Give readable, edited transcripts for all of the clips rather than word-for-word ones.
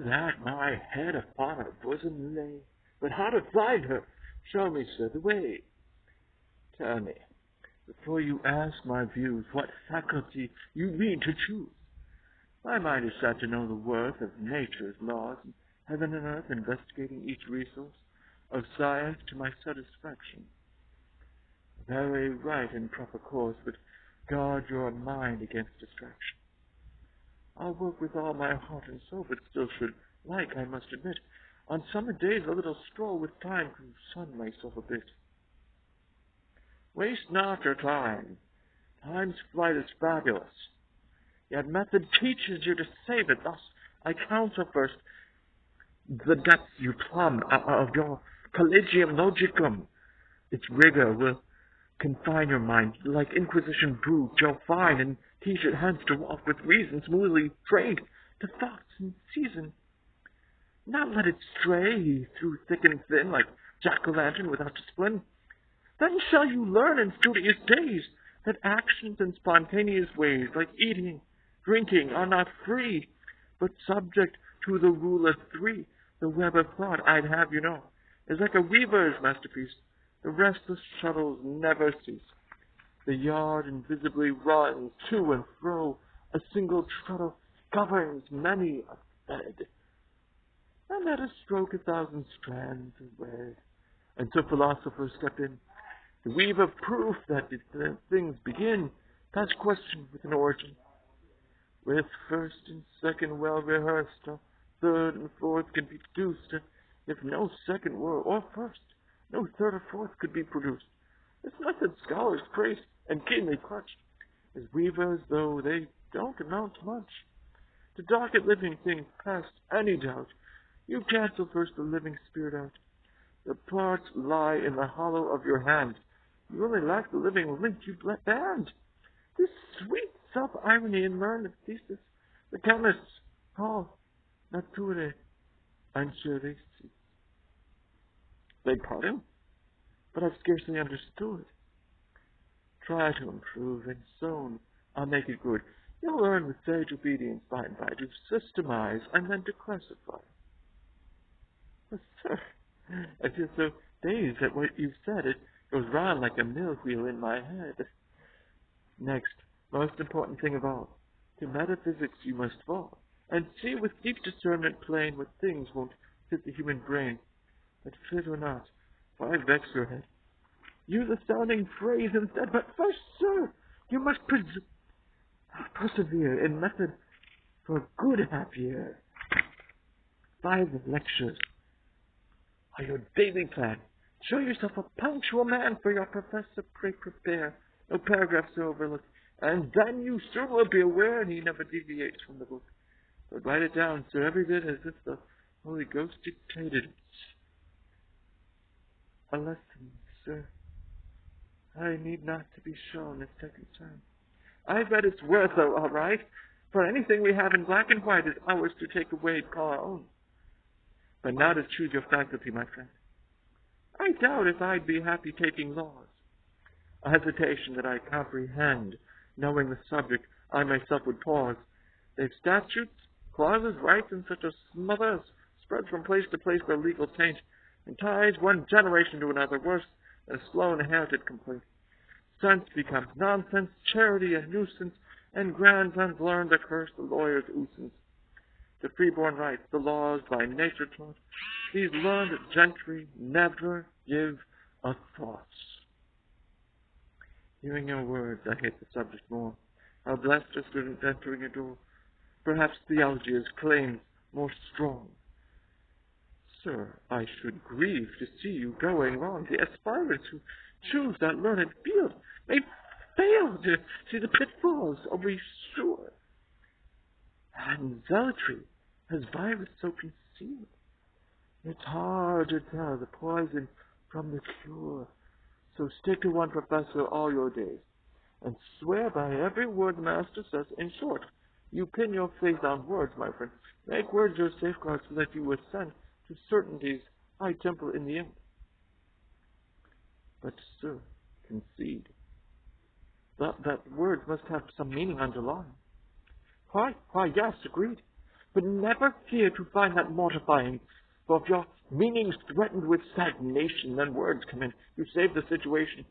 that my head upon her bosom lay. But how to find her? Show me, sir, the way. Tell me, before you ask my views, what faculty you mean to choose. My mind is set to know the worth of nature's laws, and heaven and earth, investigating each resource of science to my satisfaction. A very right and proper course would guard your mind against distraction. I'll work with all my heart and soul, but still should like, I must admit, on summer days a little stroll with time to sun myself a bit. Waste not your time. Time's flight is fabulous. Yet method teaches you to save it. Thus, I counsel first the depths you plumb of your collegium logicum. Its rigor will confine your mind, like Inquisition brute, you'll find, and teach it hence to walk with reason smoothly trained to thoughts in season. Not let it stray through thick and thin, like jack-o'-lantern without discipline. Then shall you learn in studious days that actions and spontaneous ways, like eating, drinking, are not free, but subject to the rule of three. The web of thought, I'd have you know, is like a weaver's masterpiece. The restless shuttles never cease. The yard invisibly runs to and fro. A single treadle governs many a bed. And at a stroke 1,000 strands away. And so philosophers step in to weave a proof that the things begin, past question with an origin. With first and second well rehearsed, a third and fourth can be deduced. If no second were, or first, no third or fourth could be produced. This method scholars praise and keenly clutch, as weavers, though they don't amount to much. To dock at living things past any doubt, you cancel first the living spirit out. The parts lie in the hollow of your hand. You only lack the living link you band. This sweet self-irony in learned thesis, the chemists call nature anceresis. Beg pardon, but I've scarcely understood. Try to improve, and soon I'll make it good. You'll learn with sage obedience by and by to systemize and then to classify. But, sir, I feel so dazed at what you've said. It goes round like a mill wheel in my head. Next, most important thing of all, to metaphysics you must fall, and see with deep discernment plain what things won't fit the human brain, but fit or not, why vex your head? Use a sounding phrase instead, but first, sir, you must persevere in method for a good half year. 5 lectures are your daily plan. Show yourself a punctual man, for your professor pray prepare. No paragraphs to overlook, and then you soon will be aware he never deviates from the book. But write it down, sir, every bit as if the Holy Ghost dictated it. A lesson, sir. I need not to be shown a second time. I bet it's worth it, all right, for anything we have in black and white is ours to take away and call our own. But now to choose your faculty, my friend. I doubt if I'd be happy taking laws. A hesitation that I comprehend, knowing the subject, I myself would pause. They've statutes, clauses, rights, and such a smother as spreads from place to place their legal taint, and ties one generation to another, worse than a slow inherited complaint. Sense becomes nonsense, charity a nuisance, and grandsons learn to curse the lawyer's ousance. To freeborn rights, the laws by nature taught, these learned gentry never give a thought. Hearing your words, I hate the subject more. How blessed a student entering a door. Perhaps theology has claims more strong. Sir, I should grieve to see you going wrong. The aspirants who choose that learned field may fail to see the pitfalls, I'll be sure. And zealotry has virus so concealed. It's hard to tell the poison from the cure. So stick to one professor all your days, and swear by every word the master says. In short, you pin your faith on words, my friend. Make words your safeguard so that you ascend to certainty's high temple in the end. But, sir, concede that words must have some meaning underlying. Why, yes, agreed. But never fear to find that mortifying, for if your meanings threatened with stagnation, then words come in to save the situation.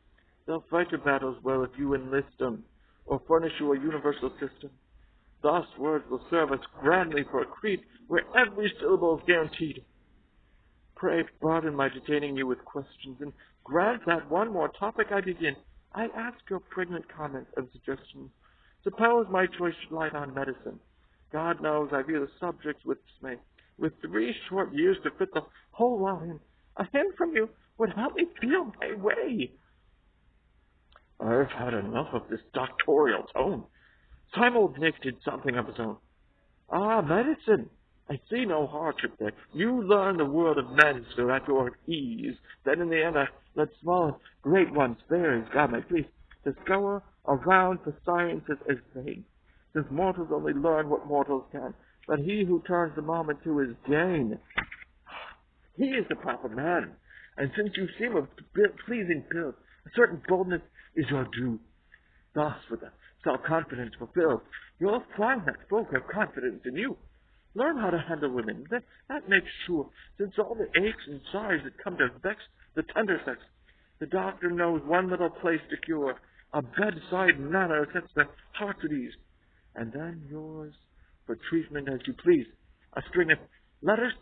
They'll fight your battles well if you enlist them, or furnish you a universal system. Thus words will serve us grandly for a creed where every syllable is guaranteed. Pray pardon my detaining you with questions, and grant that one more topic I begin. I ask your pregnant comments and suggestions. Suppose my choice should light on medicine. God knows I view the subjects with dismay. With 3 short years to fit the whole law in, a hint from you would help me feel my way. I've had enough of this doctorial tone. Simuldick did something of his own. Ah, medicine! I see no hardship there. You learn the world of men, sir, at your ease. Then in the end I let small and great ones fare, as God may please. To scour around for sciences is vain, since mortals only learn what mortals can. But he who turns the moment to his gain, he is the proper man. And since you seem a pleasing pill, a certain boldness is your due. Thus, with the self-confidence fulfilled, you'll find that folk have confidence in you. Learn how to handle women. That makes sure, since all the aches and sighs that come to vex the tender sex, the doctor knows one little place to cure. A bedside manner sets the heart at ease. And then yours for treatment as you please. A string of letters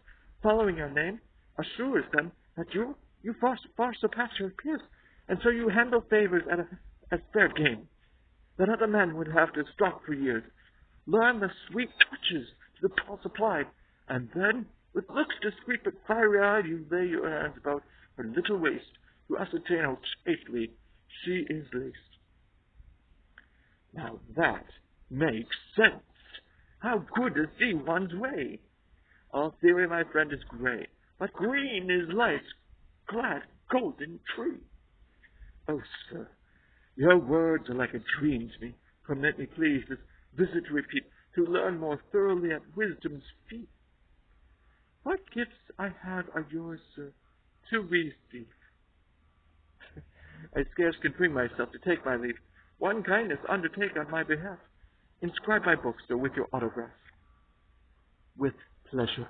following your name assures them that you far surpass your peers, and so you handle favors at fair game that other men would have to stalk for years. Learn the sweet touches to the pulse applied, and then, with looks discreet but fiery-eyed, you lay your hands about her little waist to ascertain how chastely she is laced. Now that makes sense. How good to see one's way. All theory, my friend, is gray, but green is life's glad golden tree. Oh, sir, your words are like a dream to me. Permit me, please, this visit to repeat, to learn more thoroughly at wisdom's feet. What gifts I have are yours, sir, to receive. I scarce can bring myself to take my leave. One kindness undertake on my behalf. Inscribe my book, sir, with your autograph. With pleasure.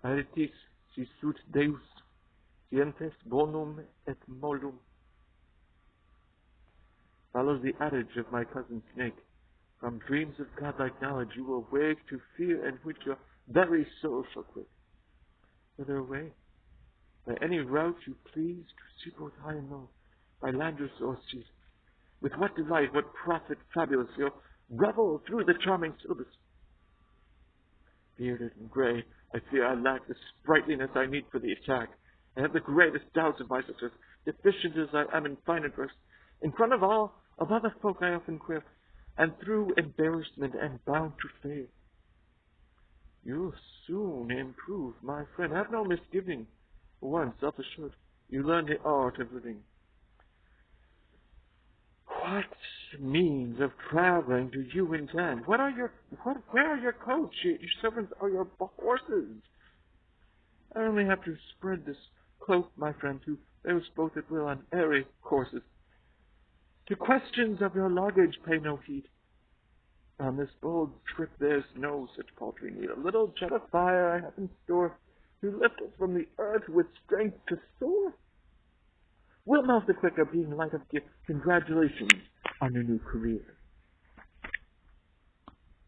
Aetis si sut Deus, scientes bonum et molum. Follows the adage of my cousin Snake. From dreams of godlike knowledge you will wake to fear in which your very soul shall quake. Whither away? By any route you please, to see both high and low, by land or seas. With what delight, what profit fabulous, you'll revel through the charming syllabus. Bearded and gray, I fear I lack the sprightliness I need for the attack. I have the gravest doubts of my success, deficient as I am in fine verse. In front of other folk I often queer, and through embarrassment am bound to fail. You'll soon improve, my friend. Have no misgiving. Once self-assured, you learn the art of living. What means of traveling do you intend? Where are your coach, your servants, or your horses? I only have to spread this cloak, my friend, to those both at will on airy courses. To questions of your luggage pay no heed. On this bold trip there's no such paltry need. A little jet of fire I have in store to lift us from the earth with strength to soar. We'll melt the quicker, being light of gift. Congratulations on your new career.